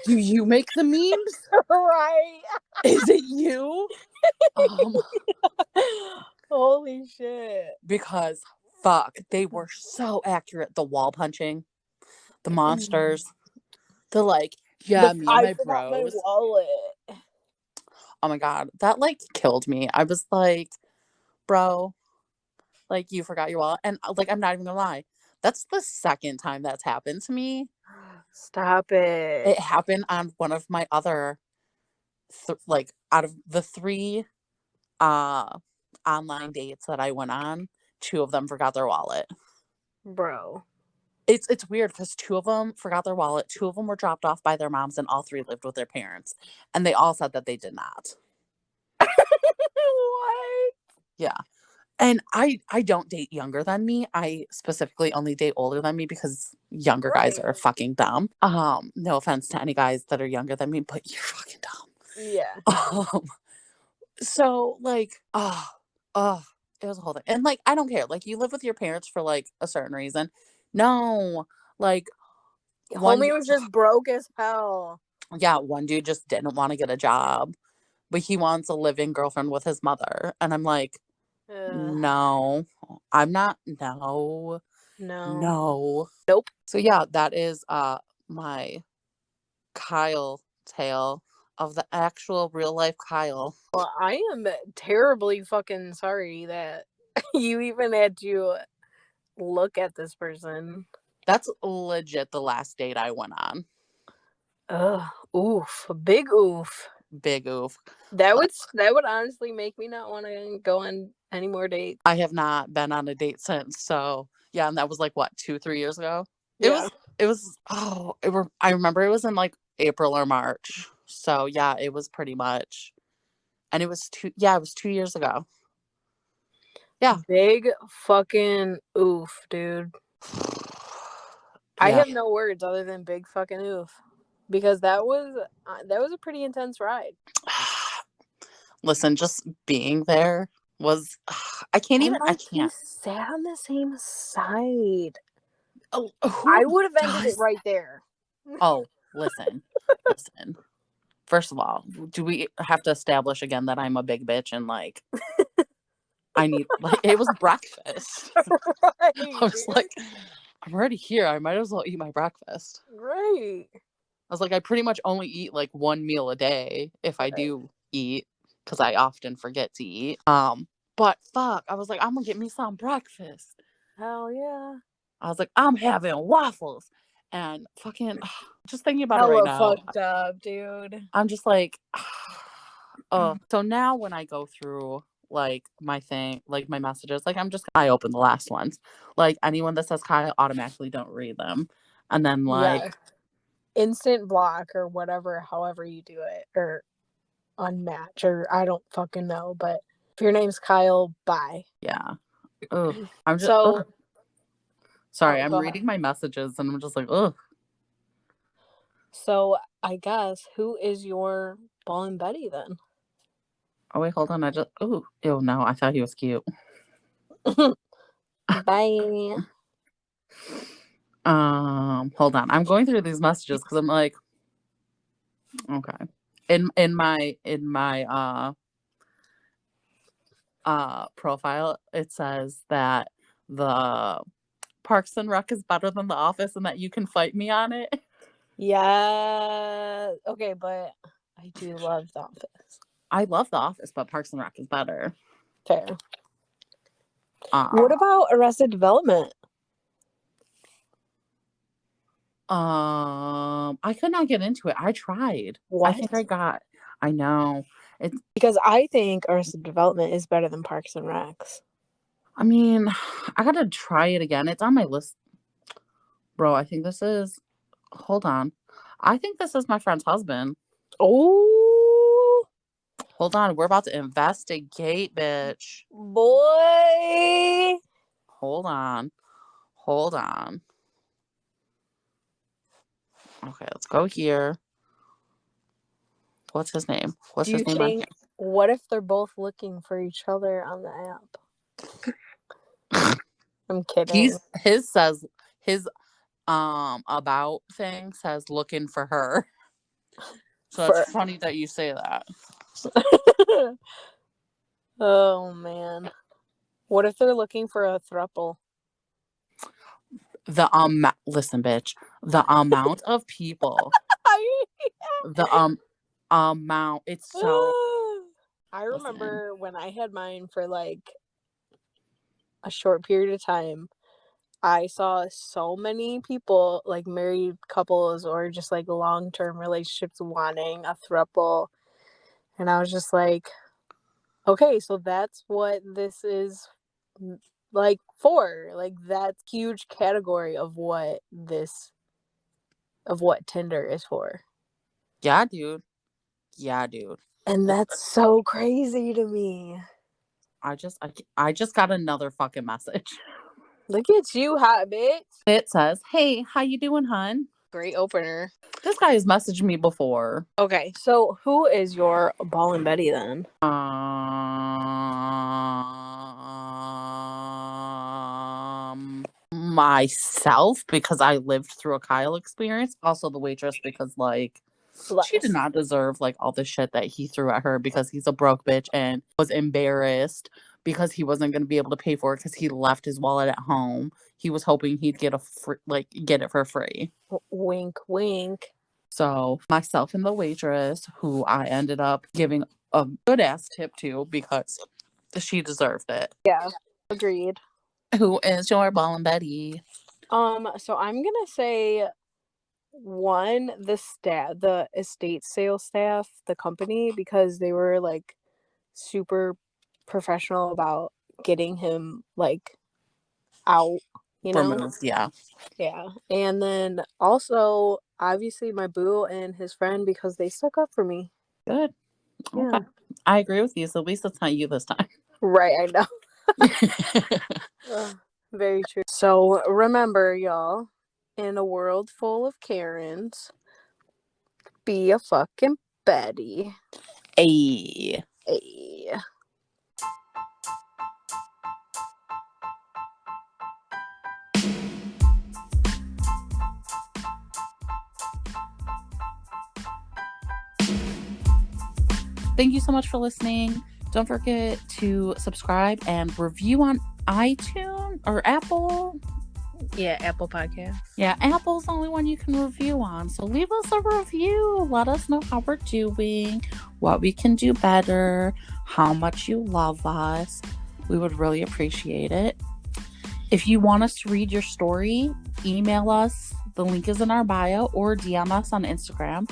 do you make the memes? Right. Is it you? Holy shit. Because fuck, they were so accurate. The wall punching, the monsters, the like, yeah, me and I my forgot my bros. wallet. Oh my God, that like killed me. I was like, bro, like you forgot your wallet. And like, I'm not even gonna lie. That's the second time that's happened to me. Stop it. It happened on one of my other, like out of the 3 online dates that I went on, 2 of them forgot their wallet. Bro. It's weird because 2 of them forgot their wallet, 2 of them were dropped off by their moms, and all 3 lived with their parents. And they all said that they did not. What? Yeah. And I don't date younger than me. I specifically only date older than me because younger guys are fucking dumb. No offense to any guys that are younger than me, but you're fucking dumb. Yeah. So like, it was a whole thing. And like, I don't care. Like, you live with your parents for like a certain reason. No, like, Homie was just broke as hell. Yeah, one dude just didn't want to get a job, but he wants a live-in girlfriend with his mother. And I'm like, no, I'm not. No. Nope. So yeah, that is my Kyle tale of the actual real life Kyle. Well, I am terribly fucking sorry that you even had to look at this person. That's legit the last date I went on. Oof. Big oof. Big oof. That would honestly make me not want to go on any more dates. I have not been on a date since. So yeah, and that was like what, 2-3 years ago? Yeah. I remember it was in like April or March. So yeah, it was pretty much. And it was 2 years ago. Yeah. Big fucking oof, dude. I have no words other than big fucking oof. Because that was a pretty intense ride. Listen, just being there was I can't. You sat on the same side. Oh, I would have ended it right there. Oh, listen. First of all, do we have to establish again that I'm a big bitch and like I need like it was breakfast. Right. I was like, I'm already here. I might as well eat my breakfast. Right. I was like, I pretty much only eat like 1 meal a day if I do eat, because I often forget to eat. But fuck, I was like, I'm gonna get me some breakfast. Hell yeah. I was like, I'm having waffles. And fucking just thinking about it Hella right now. fucked up, dude. I'm just like, oh. So now when I go through like my messages, like I open the last ones. Like anyone that says Kyle, automatically don't read them. And then like instant block or whatever, however you do it, or unmatch, or I don't fucking know. But if your name's Kyle, bye. Yeah. Oh, I'm just sorry. I'm reading my messages and I'm just like, ugh. So I guess who is your Ballin' Betty then? Oh wait, hold on. No, I thought he was cute. Bye. Hold on. I'm going through these messages because I'm like, okay. In my profile, it says that the Parks and Rec is better than The Office and that you can fight me on it. Yeah. Okay, but I do love The Office. I love The Office, but Parks and Rec is better. Fair. What about Arrested Development? I could not get into it. I tried. What? I know. Because I think Arrested Development is better than Parks and Recs. I mean, I gotta try it again. It's on my list. Bro, I think this is... Hold on. I think this is my friend's husband. Oh, Hold on. We're about to investigate, bitch. boy. Hold on. Okay, let's go here. What's his name? What's Do you his name on think, what if they're both looking for each other on the app? I'm kidding. His about thing says looking for her. So it's funny that you say that. Oh man. What if they're looking for a throuple? Listen, bitch. The amount of people. The amount. It's so... I remember when I had mine for like a short period of time, I saw so many people, like married couples or just like long-term relationships, wanting a throuple. And I was just like, okay, so that's what this is like for. Like, that's huge category of what Tinder is for. Yeah, dude. And that's so crazy to me. I just got another fucking message. Look at you, hot bitch. It says, "Hey, how you doing, hun?" Great opener. This guy has messaged me before. Okay, so who is your Ballin' Betty then? Myself, because I lived through a Kyle experience. Also the waitress, because like she did not deserve like all the shit that he threw at her because he's a broke bitch and was embarrassed because he wasn't going to be able to pay for it because he left his wallet at home. He was hoping he'd get get it for free. Wink, wink. So myself and the waitress, who I ended up giving a good ass tip to because she deserved it. Yeah, agreed. Who is your Ballin' Betty? So I'm gonna say one, the estate sales staff, the company, because they were like super professional about getting him like out, you know? Removed, yeah. Yeah. And then also obviously my boo and his friend, because they stuck up for me. Good. Yeah. Okay. I agree with you. So at least it's not you this time. Right, I know. Very true. So remember, y'all, in a world full of Karens, be a fucking Betty. Ayy. Hey. Thank you so much for listening. Don't forget to subscribe and review on iTunes or Apple. Yeah, Apple Podcast. Yeah, Apple's the only one you can review on. So leave us a review. Let us know how we're doing, what we can do better, how much you love us. We would really appreciate it. If you want us to read your story, email us. The link is in our bio, or DM us on Instagram.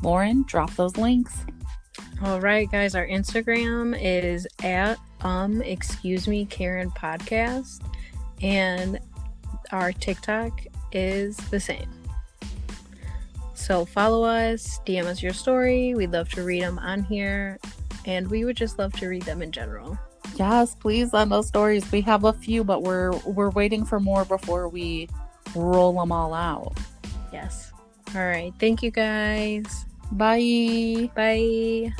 Lauren, drop those links. All right, guys, our Instagram is at excuse me Karen podcast, and our TikTok is the same. So follow us, DM us your story. We'd love to read them on here, and we would just love to read them in general. Yes, please send us stories. We have a few, but we're waiting for more before we roll them all out. Yes. All right. Thank you, guys. Bye. Bye.